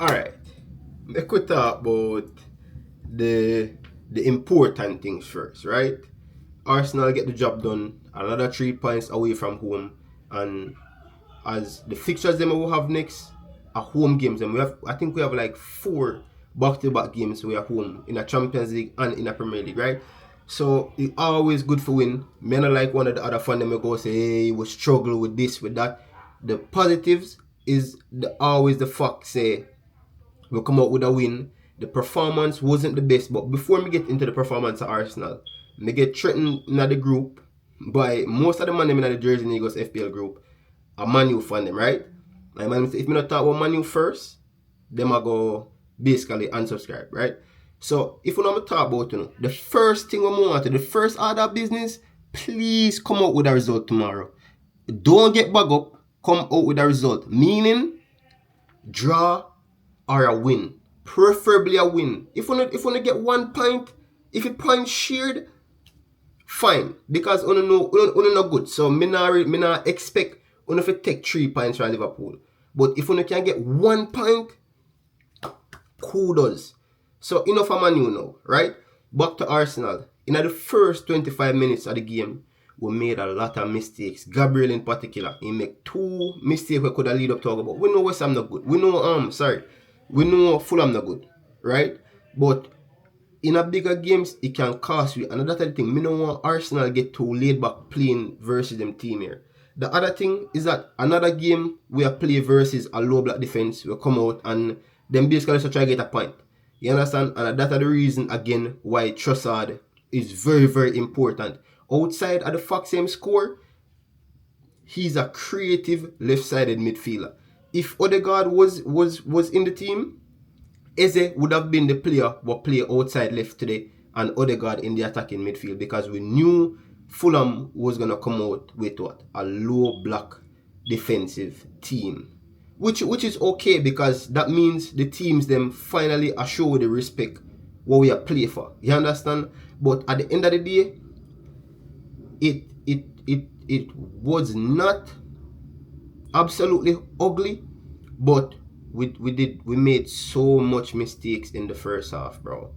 Alright. Let's talk about the important things first, right? Arsenal get the job done, another 3 points away from home, and as the fixtures them will have next are home games, and I think we have like 4 back-to-back games we are home in a Champions League and in a Premier League, right? So it's always good for win. Me not like one of the other fan them will go say, hey, we struggle with this, with that. The positives is always the fact say we come out with a win. The performance wasn't the best, but before we get into the performance of Arsenal, we get threatened in the group by most of the man in the Jersey Negros FPL group. A Man U fan them, right? If we not talk about Man U first, them I go basically unsubscribe, right? So if we not talk about the first thing we want to, the first order of business, please come out with a result tomorrow. Don't get back up, come out with a result. Meaning draw or a win. Preferably a win. If we not get 1 point, if a point shared, fine. Because we not good. So me not expect we to take 3 points from Liverpool. But if we can get 1 point, kudos. So enough of Man U now, right? Back to Arsenal. In the first 25 minutes of the game, we made a lot of mistakes. Gabriel in particular, he made 2 mistakes we could have lead up talk about. We know West Ham not good. We know Fulham not good, right? But in a bigger games, it can cost you. And that's the thing. Me don't want Arsenal get too laid back playing versus them team here. The other thing is that another game we are play versus a low block defense will come out and them basically try to get a point. You understand? And that's the reason again why Trossard is very, very important. Outside of the fact same score, he's a creative left-sided midfielder. If Odegaard was in the team, Eze would have been the player who play outside left today and Odegaard in the attacking midfield, because we knew Fulham was going to come out with what? A low block defensive team. Which is okay, because that means the teams them finally are show the respect what we are play for. You understand? But at the end of the day, it was not absolutely ugly, but we made so much mistakes in the first half, bro.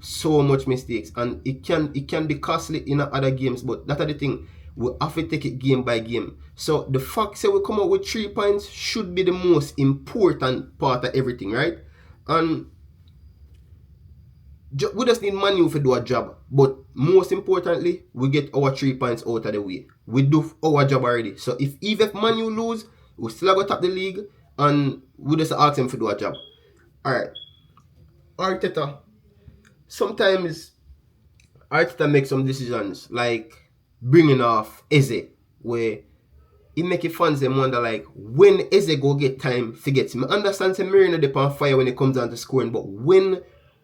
So much mistakes, and it can be costly in other games, but that's the thing. We have to take it game by game. So the fact that we come out with 3 points should be the most important part of everything, right? And we just need Man U to do a job, but most importantly, we get our 3 points out of the way. We do our job already. So even if Man U lose, we still go top the league, and we just ask them to do a job. Alright. Arteta. Sometimes Arteta makes some decisions like bringing off Eze, where it make it fans them wonder like when Eze go get time to get him. I understand some Marino dip on fire when it comes down to scoring, but when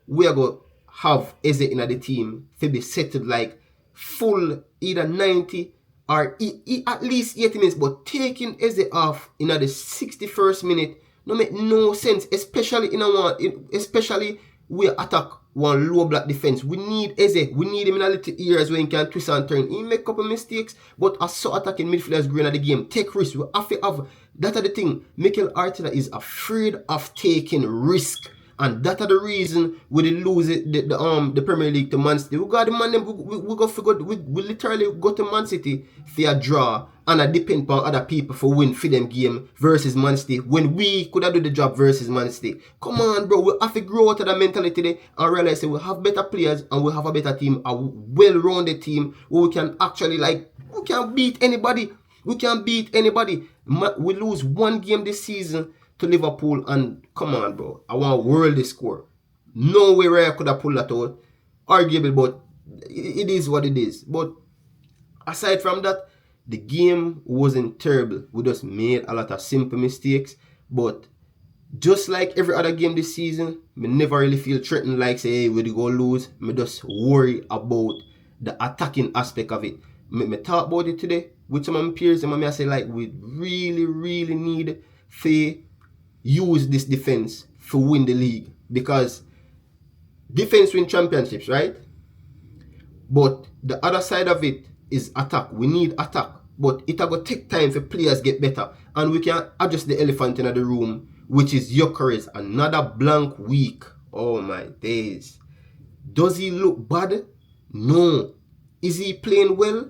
we are going to have Eze in the team to be settled like full either 90 or at least 80 minutes, but taking Eze off in the 61st minute no make no sense, especially especially we attack one low block defense. We need Eze. We need him in a little areas where he can twist and turn. He make a couple mistakes, but as so attacking midfielders growing at the game, take risks. We have to have. That's the thing. Mikel Arteta is afraid of taking risk, and that's the reason we lose the Premier League to Man City. We got the man. We literally go to Man City for a draw, and I depend on other people for win for them game versus Man City when we could have do the job versus Man City. Come on, bro. We have to grow out of that mentality today and realize that we have better players and we have a better team, a well-rounded team where we can actually we can beat anybody. We can beat anybody. We lose 1 game this season to Liverpool, and come on, bro. I want worldly score. No way where I could have pulled that out. Arguable, but it is what it is. But aside from that, the game wasn't terrible. We just made a lot of simple mistakes. But just like every other game this season, me never really feel threatened like say, hey, we go lose. Me just worry about the attacking aspect of it. Me talk about it today with some of my peers, and I say like we really, really need to use this defense to win the league, because defense win championships, right? But the other side of it is attack. We need attack, but it will take time for players get better, and we can adjust the elephant in the room which is Gyokeres. Another blank week. Oh my days. Does he look bad? No. Is he playing well?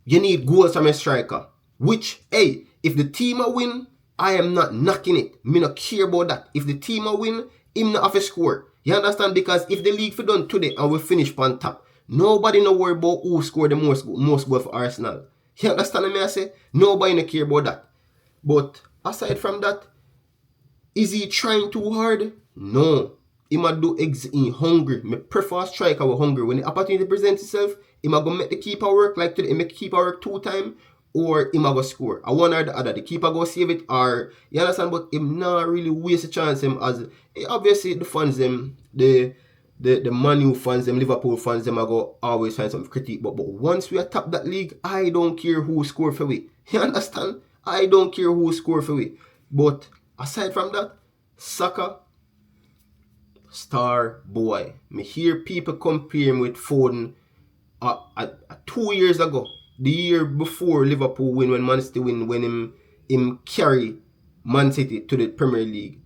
You need goals from a striker. Which, hey, if the team a win, I am not knocking it. Me not care about that. If the team a win, him not have a score. You understand? Because if the league for done today and we finish on top, nobody no worry about who scored the most goal for Arsenal. You understand me I say? Nobody no care about that. But aside from that, is he trying too hard? No. He might do in hungry. Me prefer a striker with hungry. When the opportunity presents itself, he might go make the keeper work like today. He make the keeper work 2 times, or he might go score. I one or the other. The keeper go save it, or you understand. But him not really waste a chance. Him as obviously the fans them the Man U fans them, Liverpool fans them, I go always find some critique. But once we atop that league, I don't care who score for we. You understand? I don't care who score for we. But aside from that, Saka, star boy. Me hear people compare him with Foden 2 years ago. The year before Liverpool win, when Man City win, when him carry Man City to the Premier League.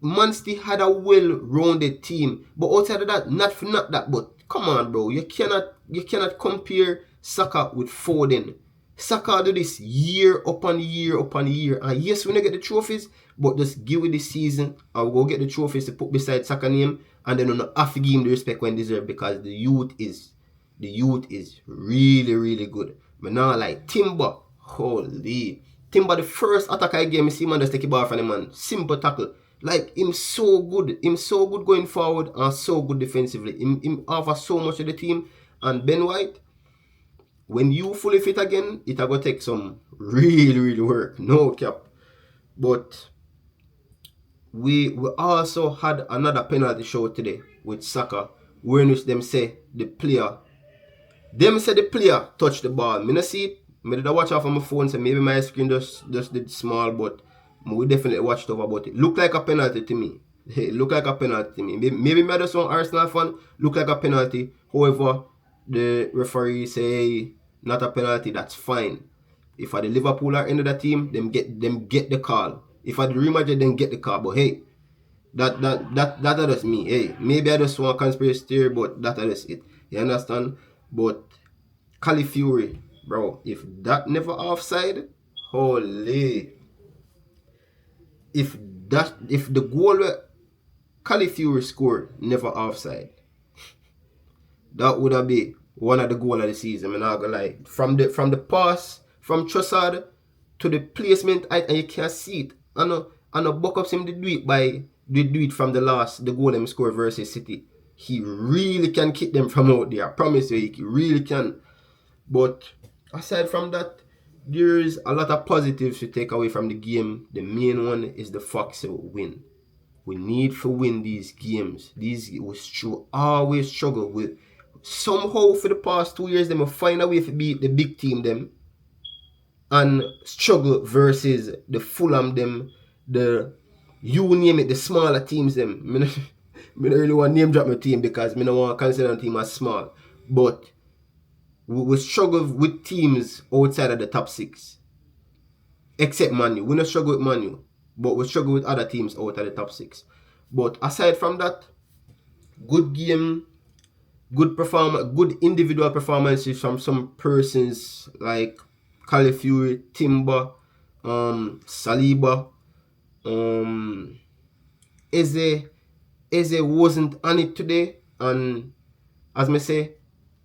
Man City had a well-rounded team. But outside of that, not that, but come on, bro. You cannot compare Saka with Foden. Saka do this year upon year upon year. And yes, we're going to get the trophies, but just give it this season and we'll go get the trophies to put beside Saka name, and then we'll have to give him the respect when deserved, because the youth is really, really good. But now like Timber, holy. Timber, the first attack I gave me, see man just take a ball from the man. Simple tackle. Like, him so good. Him so good going forward and so good defensively. Him offers so much to the team. And Ben White, when you fully fit again, it will take some really, really work. No cap. But we also had another penalty show today with Saka, where them say the player touched the ball. Me not see it. I did watch off on my phone, so maybe my screen just did small, but we definitely watched over about it. Look like a penalty to me. It look like a penalty to me. Maybe me just one Arsenal fan, look like a penalty. However, the referee say not a penalty, that's fine. If I the Liverpool are end of the team, them get the call. If I the Real Madrid, then get the call. But hey, that is me. Hey, maybe I just want conspiracy theory, but that is it. You understand? But Cali Fury, bro, if that never offside, holy. If the goal Cali Fury scored never offside, that would have been one of the goals of the season. I'm not gonna lie. From the pass from Trossard to the placement, and you can see it. I know Buckups him did do it from the goal him scored versus City. He really can kick them from out there. I promise you, he really can. But aside from that, there's a lot of positives to take away from the game. The main one is the fact that we win. We need to win these games. These we always struggle with. Somehow for the past 2 years, they will find a way to beat the big team them and struggle versus the Fulham them, you name it, the smaller teams them. I don't really want to name drop my team because I don't want to consider the team as small. But we struggle with teams outside of the top 6. Except Man U. We don't struggle with Man U, but we struggle with other teams outside the top 6. But aside from that, good game, good individual performances from some persons like Califury, Timber, Saliba, Eze wasn't on it today, and as I say,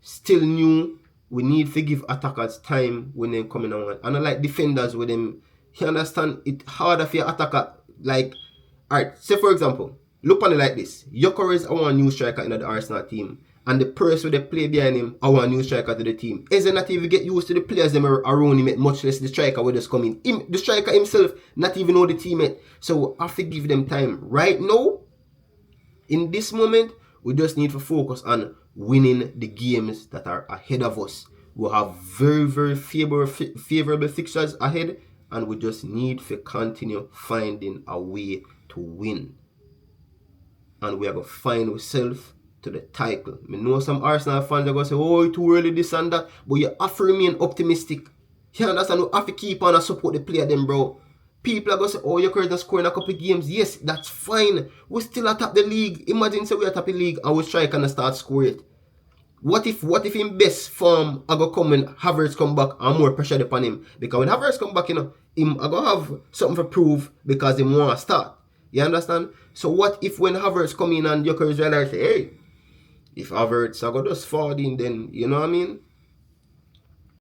still new. We need to give attackers time when they're coming on. And I like defenders with them. You understand? It's harder for your attacker. Like, alright, say for example, look on it like this. Gyokeres, I want a new striker in the Arsenal team. And the person they play behind him, I want a new striker to the team. Eze not even get used to the players them around him, much less the striker will just come in. The striker himself not even know the teammate. So I have to give them time. Right now, in this moment, we just need to focus on winning the games that are ahead of us. We have very, very favorable fixtures ahead, and we just need to continue finding a way to win. And we are going to find ourselves to the title. I know some Arsenal fans are going to say, oh, it's too early, this and that, but you have to remain optimistic. You understand? We have to keep on and support the player them, bro. People are going to say, oh, Gyokeres not scoring a couple of games. Yes, that's fine. We still atop the league. Imagine say we atop the league and we try to start score it. What if in best form I go come when Havertz come back and more pressure upon him? Because when Havertz come back, him I go have something to prove because he want to start. You understand? So what if when Havertz come in and Gyokeres realize, hey, if Havertz I go just forward in, then you know what I mean?